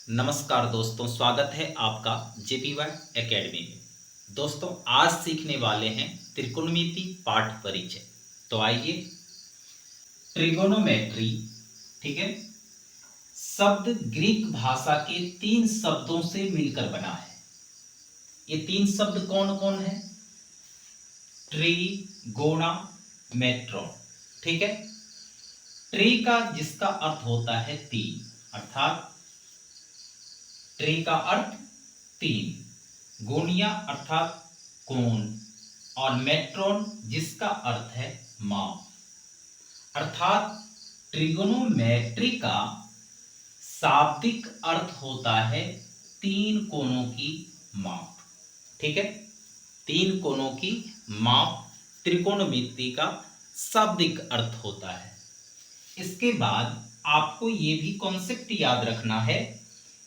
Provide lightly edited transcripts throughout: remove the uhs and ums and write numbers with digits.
नमस्कार दोस्तों, स्वागत है आपका JPY एकेडमी में। दोस्तों, आज सीखने वाले हैं त्रिकोणमिति पाठ परिचय। तो आइए, ट्रिगोनोमेट्री, ठीक है, शब्द ग्रीक भाषा के 3 शब्दों से मिलकर बना है। ये 3 शब्द कौन कौन है? ट्रिगोनामेट्रॉन, ठीक है। ट्री का जिसका अर्थ होता है 3, अर्थात ट्री का अर्थ 3, गोनिया अर्थात कोण, और मेट्रोन जिसका अर्थ है माप, अर्थात ट्रिगोनोमेट्री का शाब्दिक अर्थ होता है 3 कोणों की माप, ठीक है। 3 कोणों की माप त्रिकोणमिति का शाब्दिक अर्थ होता है। इसके बाद आपको ये भी कॉन्सेप्ट याद रखना है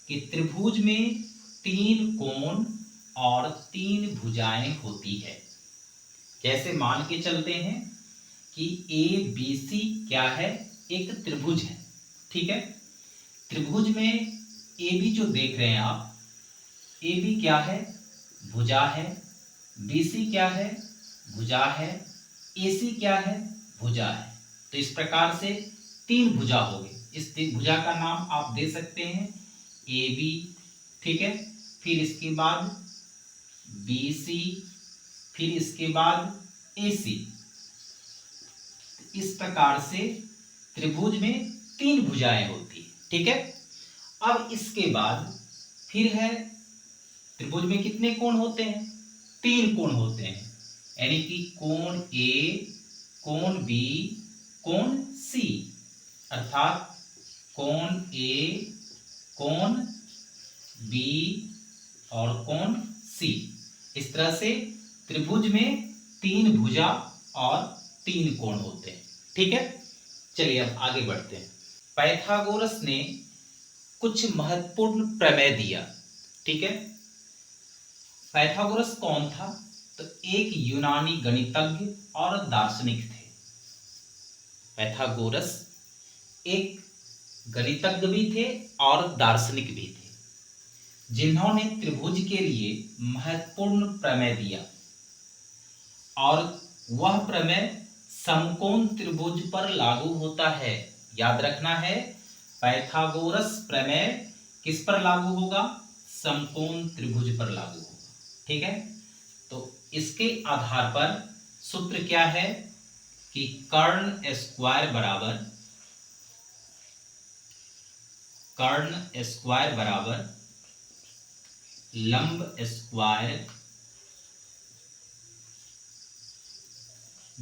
कि त्रिभुज में 3 कोण और 3 भुजाएं होती है। जैसे मान के चलते हैं कि ABC क्या है? एक त्रिभुज है, ठीक है। त्रिभुज में AB जो देख रहे हैं आप, AB क्या है? भुजा है। BC क्या है? भुजा है। AC क्या है? भुजा है। तो इस प्रकार से 3 भुजा हो गए। इस भुजा का नाम आप दे सकते हैं AB, ठीक है। फिर इसके बाद BC, फिर इसके बाद AC। इस प्रकार से त्रिभुज में 3 भुजाएं होती है, ठीक है। अब इसके बाद फिर है, त्रिभुज में कितने कोण होते हैं? 3 कोण होते हैं, यानी कि कोण A, कोण B, कोण C, अर्थात कोण A, कोण B और कोण C। इस तरह से त्रिभुज में 3 भुजा और 3 कोण होते हैं, ठीक है। चलिए अब आगे बढ़ते हैं। पाइथागोरस ने कुछ महत्वपूर्ण प्रमेय दिया, ठीक है। पाइथागोरस कौन था? तो एक यूनानी गणितज्ञ और दार्शनिक थे। पाइथागोरस एक गणितज्ञ भी थे और दार्शनिक भी थे, जिन्होंने त्रिभुज के लिए महत्वपूर्ण प्रमेय दिया, और वह प्रमेय समकोण त्रिभुज पर लागू होता है। याद रखना है, पाइथागोरस प्रमेय किस पर लागू होगा? समकोण त्रिभुज पर लागू होगा, ठीक है। तो इसके आधार पर सूत्र क्या है कि कर्ण स्क्वायर बराबर लंब स्क्वायर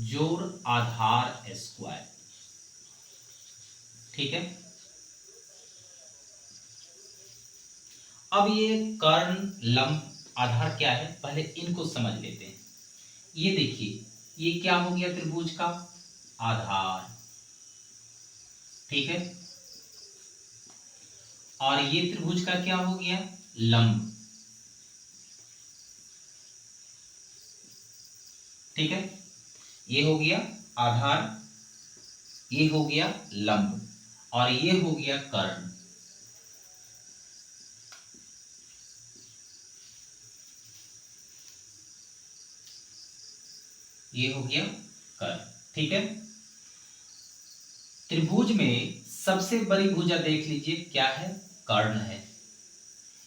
जोड़ आधार स्क्वायर, ठीक है। अब ये कर्ण, लंब, आधार क्या है, पहले इनको समझ लेते हैं। ये देखिए, ये क्या हो गया? त्रिभुज का आधार, ठीक है। और ये त्रिभुज का क्या हो गया? लंब, ठीक है। ये हो गया आधार, ये हो गया लंब, और ये हो गया कर्ण। ये हो गया कर्ण, ठीक है। त्रिभुज में सबसे बड़ी भुजा देख लीजिए, क्या है? कर्ण है।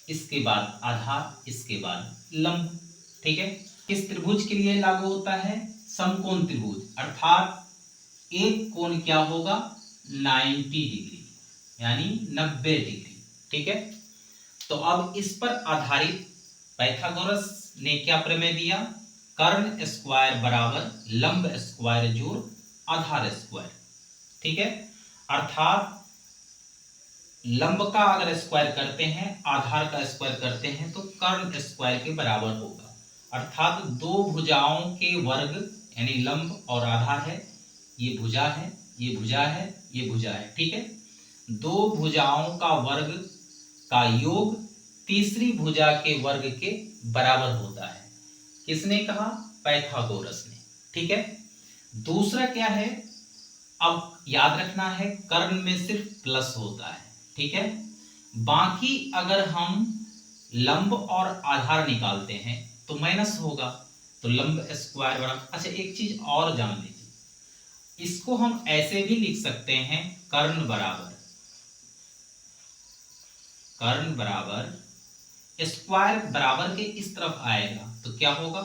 इसके बाद आधार, इसके बाद लंब, ठीक है। किस त्रिभुज के लिए लागू होता है? समकोण त्रिभुज, अर्थात एक कोण क्या होगा? 90 डिग्री, यानी 90 डिग्री, ठीक है। तो अब इस पर आधारित पाइथागोरस ने क्या प्रमेय दिया? कर्ण स्क्वायर बराबर लंब स्क्वायर जोड़ आधार स्क्वायर, ठीक है। अर्थात लंब का अगर स्क्वायर करते हैं, आधार का स्क्वायर करते हैं, तो कर्ण स्क्वायर के बराबर होगा। अर्थात 2 भुजाओं के वर्ग, यानी लंब और आधार है, ये भुजा है, ये भुजा है, ये भुजा है, ठीक है। 2 भुजाओं का वर्ग का योग तीसरी भुजा के वर्ग के बराबर होता है। किसने कहा? पाइथागोरस ने, ठीक है। दूसरा क्या है? अब याद रखना है, कर्ण में सिर्फ प्लस होता है, ठीक है। बाकी अगर हम लंब और आधार निकालते हैं तो माइनस होगा, तो लंब स्क्वायर बराबर। अच्छा एक चीज और जान लीजिए, इसको हम ऐसे भी लिख सकते हैं, कर्ण बराबर स्क्वायर बराबर के इस तरफ आएगा तो क्या होगा,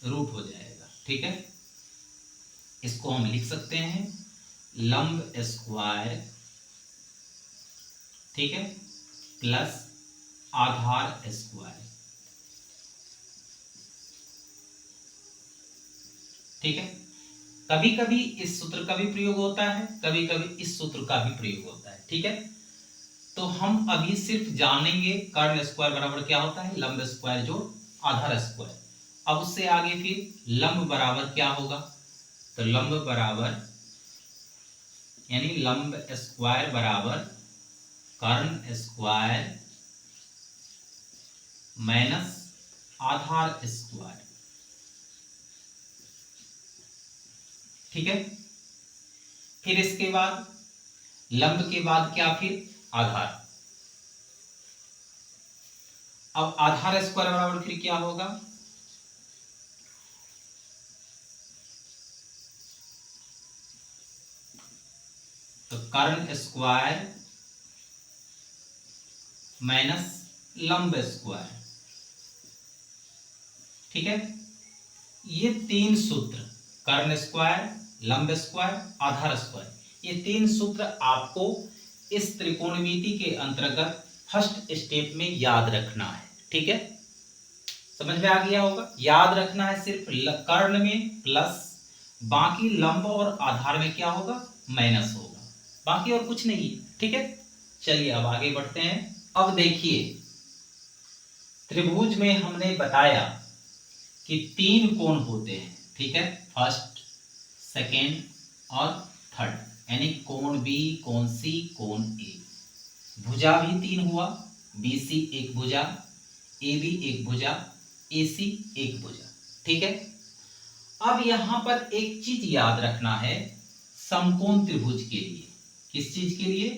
रूट हो जाएगा। ठीक है, इसको हम लिख सकते हैं लंब स्क्वायर, ठीक है, प्लस आधार स्क्वायर। ठीक है, कभी कभी इस सूत्र का भी प्रयोग होता है, कभी कभी इस सूत्र का भी प्रयोग होता है। ठीक है, तो हम अभी सिर्फ जानेंगे कर्ण स्क्वायर बराबर क्या होता है, लंब स्क्वायर जोड़ आधार स्क्वायर। अब उससे आगे फिर लंब बराबर क्या होगा, तो लंब बराबर यानी लंब स्क्वायर बराबर कर्ण स्क्वायर माइनस आधार स्क्वायर। ठीक है, फिर इसके बाद लंब के बाद क्या, फिर आधार। अब आधार स्क्वायर बराबर फिर क्या होगा, तो कर्ण स्क्वायर माइनस लंब स्क्वायर। ठीक है, ये तीन सूत्र कर्ण स्क्वायर, लंब स्क्वायर, आधार स्क्वायर, ये तीन सूत्र आपको इस त्रिकोणमिति के अंतर्गत फर्स्ट स्टेप में याद रखना है। ठीक है, समझ में आ गया होगा। याद रखना है सिर्फ कर्ण में प्लस, बाकी लंब और आधार में क्या होगा, माइनस होगा, बाकी और कुछ नहीं। ठीक है, चलिए अब आगे बढ़ते हैं। अब देखिए त्रिभुज में हमने बताया कि तीन कोण होते हैं। ठीक है, फर्स्ट, सेकेंड और थर्ड, यानी कोण बी, कोण सी, कोण ए। भुजा भी तीन हुआ, बी सी एक भुजा, ए बी एक भुजा, ए सी एक भुजा। ठीक है, अब यहां पर एक चीज याद रखना है, समकोण त्रिभुज के लिए। किस चीज के लिए,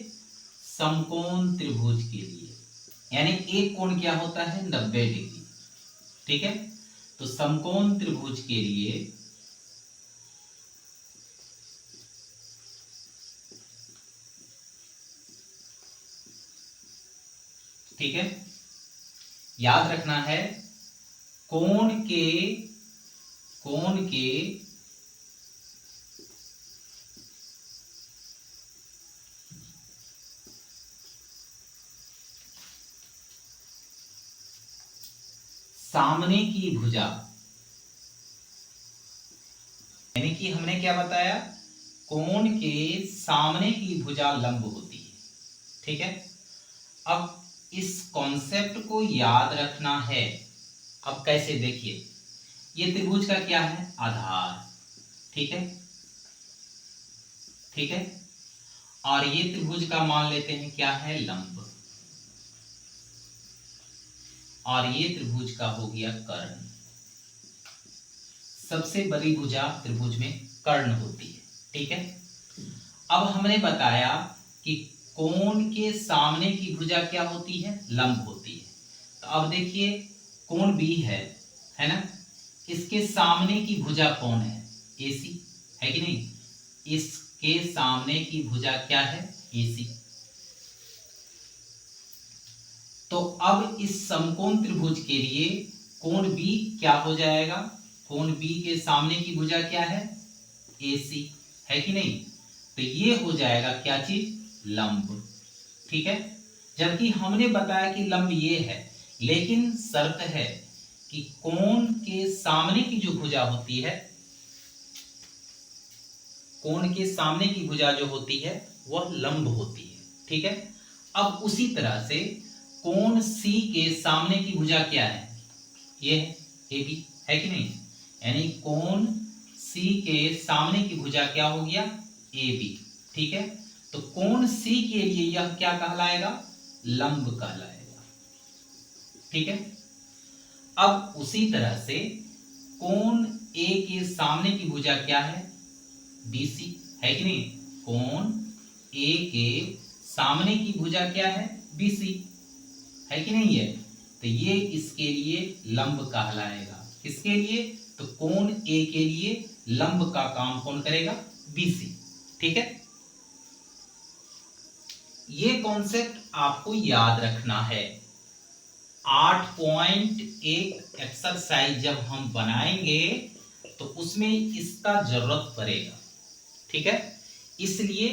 समकोण त्रिभुज के लिए, यानी एक कोण क्या होता है, 90 डिग्री। ठीक है, तो समकोण त्रिभुज के लिए ठीक है, याद रखना है कोण के सामने की भुजा, यानी कि हमने क्या बताया, कोण के सामने की भुजा लंब होती है। ठीक है, अब इस कॉन्सेप्ट को याद रखना है। अब कैसे, देखिए ये त्रिभुज का क्या है, आधार। ठीक है, ठीक है, और ये त्रिभुज का मान लेते हैं क्या है, लंब, और ये त्रिभुज का हो गया कर्ण। सबसे बड़ी भुजा त्रिभुज में कर्ण होती है। ठीक है, अब हमने बताया कि कोण के सामने की भुजा क्या होती है, लंब होती है। तो अब देखिए कोण बी है ना, इसके सामने की भुजा कौन है, AC है कि नहीं, इसके सामने की भुजा क्या है, AC। तो अब इस समकोण त्रिभुज के लिए कोण B क्या हो जाएगा, कोण B के सामने की भुजा क्या है, AC है कि नहीं, तो ये हो जाएगा क्या चीज, लंब। ठीक है, जबकि हमने बताया कि लंब ये है, लेकिन शर्त है कि कोण के सामने की जो भुजा होती है, कोण के सामने की भुजा जो होती है वह लंब होती है। ठीक है, अब उसी तरह से कोण C के सामने की भुजा क्या है, ये है AB है कि नहीं, यानी कोण C के सामने की भुजा क्या हो गया, AB। ठीक है, तो कोण C के लिए यह क्या कहलाएगा, लंब कहलाएगा। ठीक है, अब उसी तरह से कोण A के सामने की भुजा क्या है, BC है कि नहीं, कोण A के सामने की भुजा क्या है, BC। है कि नहीं है? तो ये इसके लिए लंब कहलाएगा। किसके लिए? तो कोण ए के लिए लंब का काम कौन करेगा? बीसी। ठीक है, ये कॉन्सेप्ट आपको याद रखना है। 8.1 एक्सरसाइज जब हम बनाएंगे तो उसमें इसका जरूरत पड़ेगा। ठीक है, इसलिए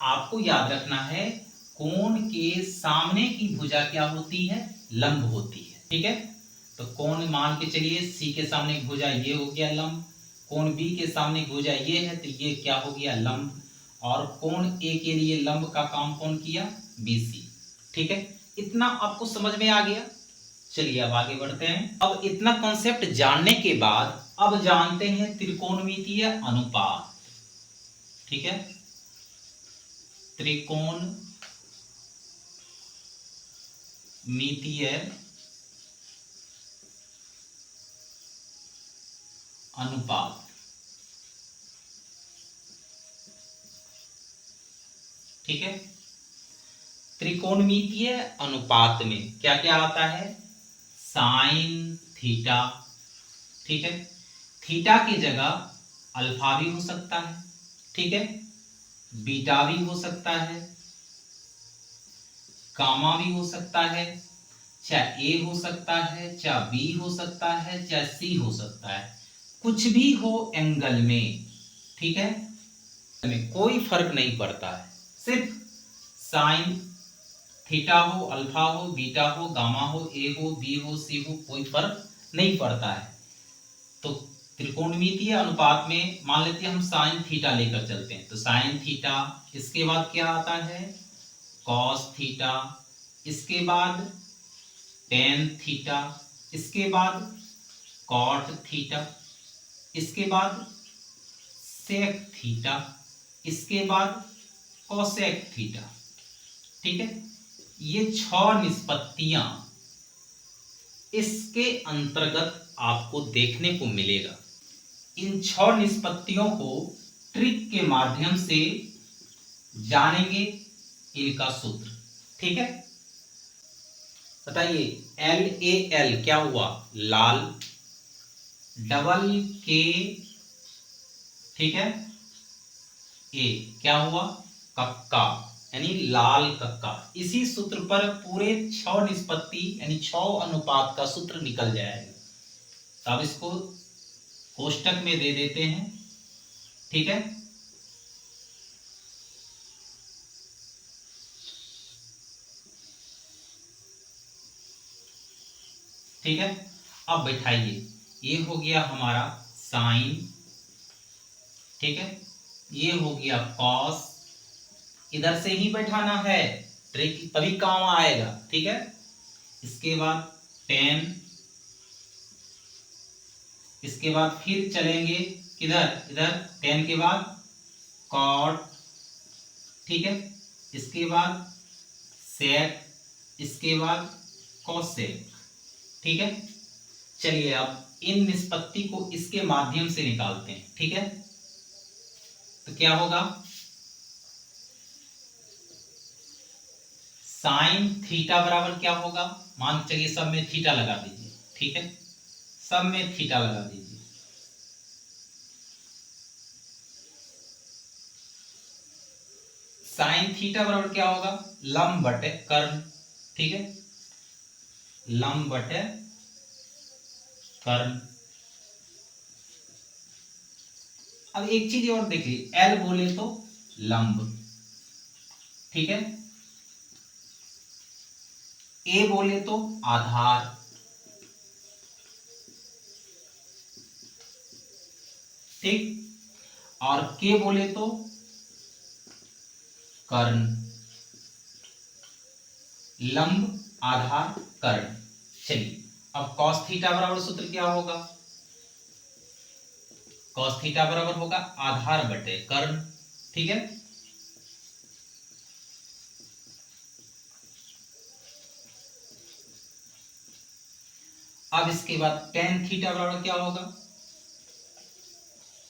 आपको याद रखना है कोण के सामने की भुजा क्या होती है? लंब होती है। ठीक है, तो कोण मान के चलिए सी के सामने भुजा ये हो गया लंब, कोण बी के सामने भुजा ये है तो ये क्या हो गया? लंब। और कोण ए के लिए लंब का काम कौन किया? बीसी। ठीक है, इतना आपको समझ में आ गया। चलिए अब आगे बढ़ते हैं। अब इतना कॉन्सेप्ट जानने के बाद अब जानते हैं त्रिकोणमितीय अनुपात। ठीक है, त्रिकोणमितीय अनुपात। ठीक है, त्रिकोणमितीय अनुपात में क्या क्या आता है? Sine theta. ठीक है, थीटा की जगह अल्फा भी हो सकता है। ठीक है, बीटा भी हो सकता है, गामा भी हो सकता है, चाहे ए हो सकता है, चाहे बी हो सकता है, चाहे सी हो सकता है, कुछ भी हो एंगल में। ठीक है, में कोई फर्क नहीं पड़ता है, सिर्फ साइन थीटा हो, अल्फा हो, बीटा हो, गामा हो, ए हो, बी हो, सी हो, कोई फर्क नहीं पड़ता है। तो त्रिकोणमितीय अनुपात में मान लेते हैं हम साइन थीटा लेकर चलते हैं, तो साइन थीटा, इसके बाद क्या आता है? कॉस थीटा, इसके बाद टेन थीटा, इसके बाद कॉट थीटा, इसके बाद सेक थीटा, इसके बाद कोसेक थीटा। ठीक है, ये 6 निष्पत्तियां इसके अंतर्गत आपको देखने को मिलेगा। इन 6 निष्पत्तियों को ट्रिक के माध्यम से जानेंगे इनका सूत्र। ठीक है, बताइए LAL क्या हुआ? लाल। डबल के, ठीक है, ए क्या हुआ? कक्का, यानी लाल कक्का। इसी सूत्र पर पूरे 6 निष्पत्ति यानी 6 अनुपात का सूत्र निकल जाएगा। तो अब इसको कोष्टक में दे देते हैं। ठीक है, ठीक है, अब बैठाइए। ये हो गया हमारा साइन। ठीक है, ये हो गया कॉस। इधर से ही बैठाना है, ट्रिक तभी काम आएगा। ठीक है, इसके बाद टेन, इसके बाद फिर चलेंगे किधर? इधर टेन के बाद कॉट। ठीक है, इसके बाद सेक, इसके बाद कोसेक। ठीक है, चलिए अब इन निष्पत्ति को इसके माध्यम से निकालते हैं। ठीक है, तो क्या होगा? साइन थीटा बराबर क्या होगा? मान चलिए सब में थीटा लगा दीजिए। ठीक है, सब में थीटा लगा दीजिए। साइन थीटा बराबर क्या होगा? लंब बटे कर्ण। ठीक है, लंब बटे कर्ण। अब एक चीज और देख ली, एल बोले तो लंब। ठीक है, ए बोले तो आधार। ठीक, और के बोले तो कर्ण। लंब, आधार, कर्ण। चलिए अब कॉस थीटा बराबर सूत्र क्या होगा? कॉस थीटा बराबर होगा आधार बटे कर्ण। ठीक है, अब इसके बाद टेन थीटा बराबर क्या होगा?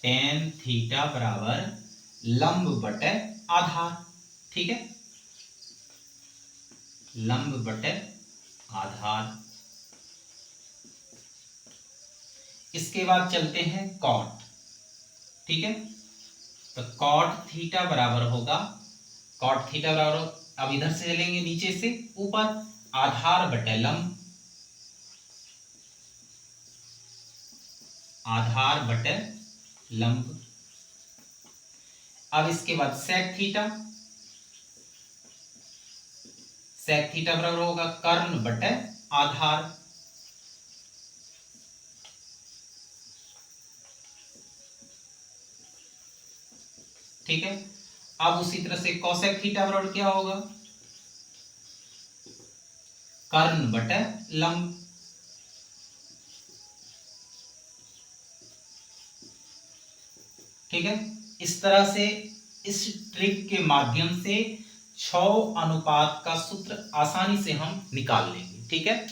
टेन थीटा बराबर लंब बटे आधार। ठीक है, लंब बटे आधार। इसके बाद चलते हैं कॉट, ठीक है। तो कॉट थीटा बराबर होगा, कॉट थीटा बराबर, अब इधर से चलेंगे नीचे से ऊपर, आधार बटे लंब, आधार बटे लंब। अब इसके बाद सेक थीटा, सेक थीटा बराबर होगा कर्ण बटे आधार। ठीक है। अब उसी तरह से कोसेक थीटा बराबर क्या होगा, कर्ण बटे लंब। ठीक है। इस तरह से इस ट्रिक के माध्यम से 6 अनुपात का सूत्र आसानी से हम निकाल लेंगे। ठीक है।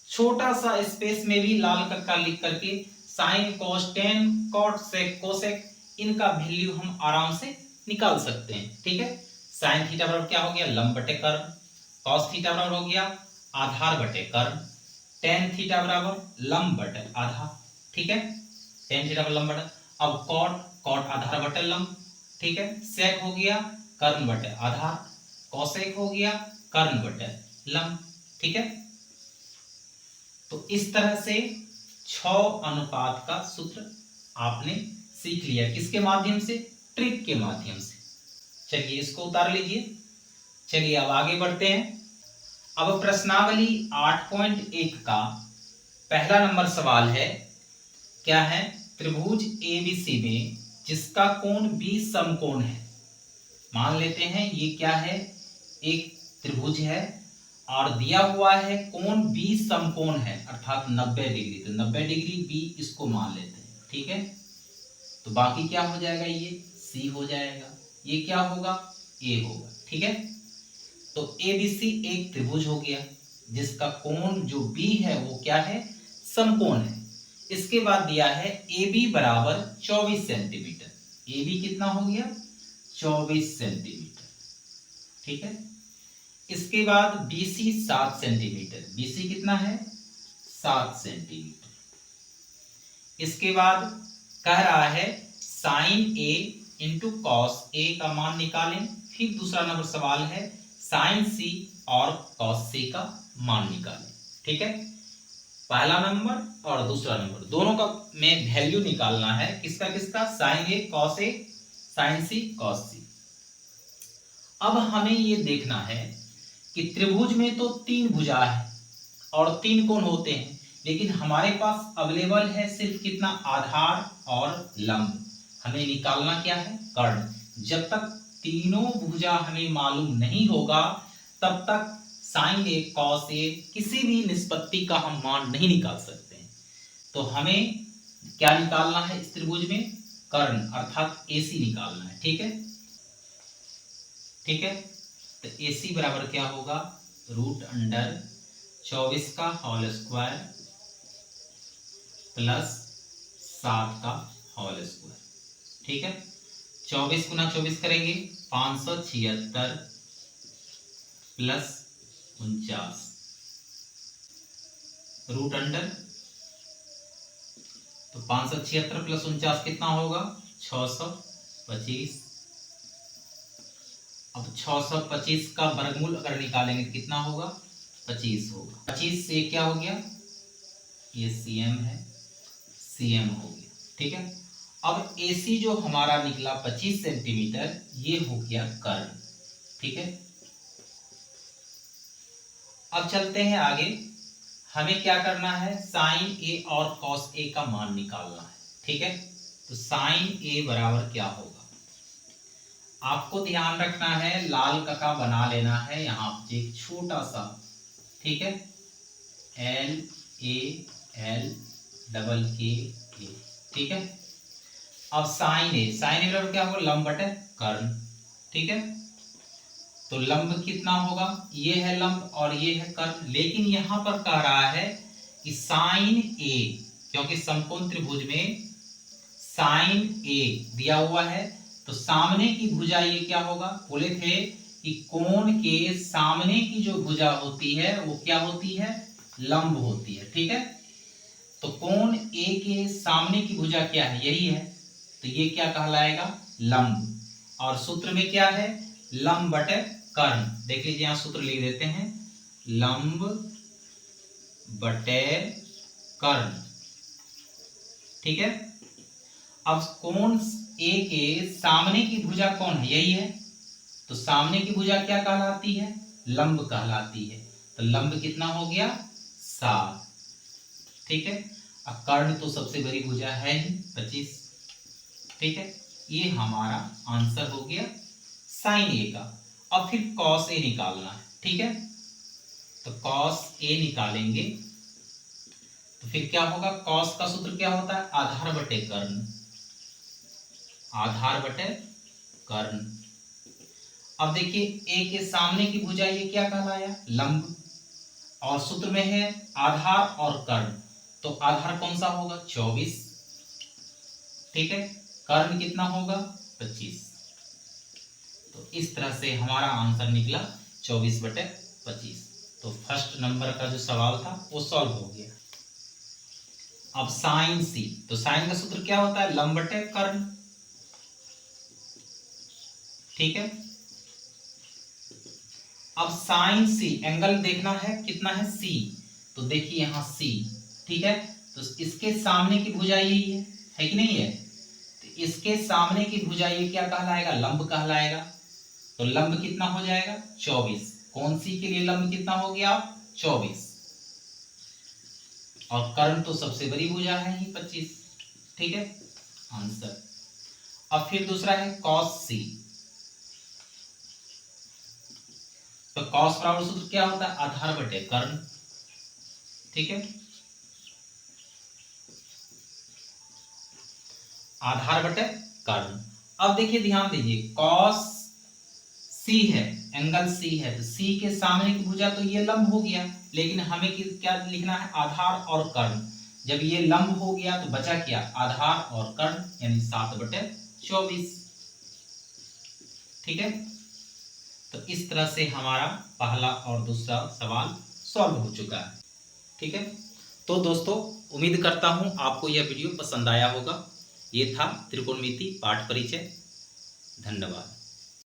छोटा सा स्पेस में भी लाल करके लिख करके sine cos tan cot sec cosec इनका वैल्यू हम आराम से निकाल सकते हैं। ठीक है। साइन थीटा बराबर क्या हो गया, लंब बटे कर्ण। कॉस थीटा बराबर हो गया आधार बटे कर्ण। टेन थीटा बराबर लंब बटे आधार। ठीक है। टेन थीटा बराबर लंब बटे, अब कॉट, कॉट आधार बटे लंब। ठीक है। सेक हो गया कर्ण बटे आधार, कोसेक हो गया कर्ण बटे लंब। ठीक है। तो इस तरह से 6 अनुपात का सूत्र आपने सीख लिया, किसके माध्यम से, ट्रिक के माध्यम से। चलिए इसको उतार लीजिए। चलिए अब आगे बढ़ते हैं। अब प्रश्नावली 8.1 का पहला नंबर सवाल है, क्या है, त्रिभुज एबीसी में जिसका कोण 20 समकोण है। मान लेते हैं ये क्या है, एक त्रिभुज है और दिया हुआ है कोण 20 समकोण है अर्थात 90 डिग्री। तो 90 डिग्री बी इसको मान लेते हैं। ठीक है। तो बाकी क्या हो जाएगा, ये सी हो जाएगा, ये क्या होगा, ए होगा। ठीक है। तो एबीसी एक त्रिभुज हो गया जिसका कोण जो बी है वो क्या है, समकोण है। इसके बाद दिया है AB बराबर 24 सेंटीमीटर। AB कितना हो गया, 24 सेंटीमीटर। ठीक है। इसके बाद BC 7 सेंटीमीटर। BC कितना है, 7 सेंटीमीटर। इसके बाद कह रहा है sine A into cos A का मान निकालें। फिर दूसरा नंबर सवाल है साइन C और कॉस C का मान निकालें। ठीक है। पहला नंबर और दूसरा नंबर दोनों का में वैल्यू निकालना है, किसका किसका, sine A cos A, sine C cos C। अब हमें ये देखना है कि त्रिभुज में तो 3 भुजा है और 3 कोण होते हैं, लेकिन हमारे पास अवेलेबल है सिर्फ कितना, आधार और लंब। हमें निकालना क्या है, कर्ण। जब तक तीनों भुजा हमें मालूम नहीं होगा तब तक साइन ए कॉस ए किसी भी निष्पत्ति का हम मान नहीं निकाल सकते हैं। तो हमें क्या निकालना है इस त्रिभुज में, कर्ण अर्थात AC निकालना है। ठीक है। ठीक है। तो AC बराबर क्या होगा, √24 का होल स्क्वायर प्लस 7 का होल स्क्वायर। ठीक है। 24 गुना 24 करेंगे 576 प्लस 49 रूट अंडर, तो 576 प्लस 49 कितना होगा, 625। अब 625 का वर्गमूल अगर निकालेंगे तो कितना होगा, 25 होगा। 25 से क्या हो गया, ये CM है, CM हो गया। ठीक है। अब AC जो हमारा निकला 25 सेंटीमीटर, ये हो गया कर्ण। ठीक है। अब चलते हैं आगे। हमें क्या करना है, साइन A और कॉस A का मान निकालना है। ठीक है। तो साइन A बराबर क्या होगा, आपको ध्यान रखना है, लाल कका बना लेना है यहाँ पे एक छोटा सा। ठीक है। LALKK। ठीक है। अब साइन A, साइन A बराबर क्या होगा, लंब बटे कर्ण। ठीक है। तो लंब कितना होगा, ये है लंब और ये है कर्ण, लेकिन यहां पर कह रहा है कि साइन A, क्योंकि समकोण त्रिभुज में साइन A दिया हुआ है, तो सामने की भुजा ये क्या होगा, बोले थे कि कोण के सामने की जो भुजा होती है वो क्या होती है, लंब होती है। ठीक है, तो कोण ए के सामने की भुजा क्या है, यही है, तो ये क्या कहलाएगा, लंब। और सूत्र में क्या है, लंब बटे कर्ण। देख लीजिए यहां सूत्र लिख देते हैं, लंब बटे कर्ण। ठीक है, अब कोण ए के सामने की भुजा कौन है, यही है, तो सामने की भुजा क्या कहलाती है, लंब कहलाती है। तो लंब कितना हो गया, 7। ठीक है, अब कर्ण तो सबसे बड़ी भुजा है ही 25। ठीक है, ये हमारा आंसर हो गया साइन ए का। अब फिर कॉस ए निकालना है। ठीक है, तो कॉस ए निकालेंगे तो फिर क्या होगा, कॉस का सूत्र क्या होता है, आधार बटे कर्ण, आधार बटे कर्ण। अब देखिए ए के सामने की भुजा ये क्या कहलाया, लंब, और सूत्र में है आधार और कर्ण, तो आधार कौन सा होगा, 24। ठीक है, कर्ण कितना होगा, 25। तो इस तरह से हमारा आंसर निकला 24/25। तो फर्स्ट नंबर का जो सवाल था वो सॉल्व हो गया। अब साइन सी, तो साइन का सूत्र क्या होता है, लंब बटे कर्ण। ठीक है, अब साइन सी एंगल देखना है कितना है, सी, तो देखिए यहां सी। ठीक है, तो इसके सामने की भुजा यही है कि नहीं है, तो इसके सामने की भुजा ये क्या कहलाएगा, लंब कहलाएगा। तो लंब कितना हो जाएगा, 24। कौन सी के लिए लंब कितना हो गया, 24, और कर्ण तो सबसे बड़ी भुजा है ही 25। ठीक है, आंसर। अब फिर दूसरा है कॉस सी, तो कॉस बराबर सूत्र क्या होता है, आधार बटे कर्ण। ठीक है, आधार बटे कर्ण। अब देखिए ध्यान दीजिए, कॉस सी है, एंगल सी है, तो सी के सामने की भुजा तो ये लंब हो गया, लेकिन हमें क्या लिखना है, आधार और कर्ण। जब ये लंब हो गया तो बचा क्या, आधार और कर्ण, यानी 7/24। ठीक है, तो इस तरह से हमारा पहला और दूसरा सवाल सॉल्व हो चुका है। ठीक है, तो दोस्तों उम्मीद करता हूं आपको यह वीडियो पसंद आया होगा। ये था त्रिकोणमिति पाठ परिचय। धन्यवाद।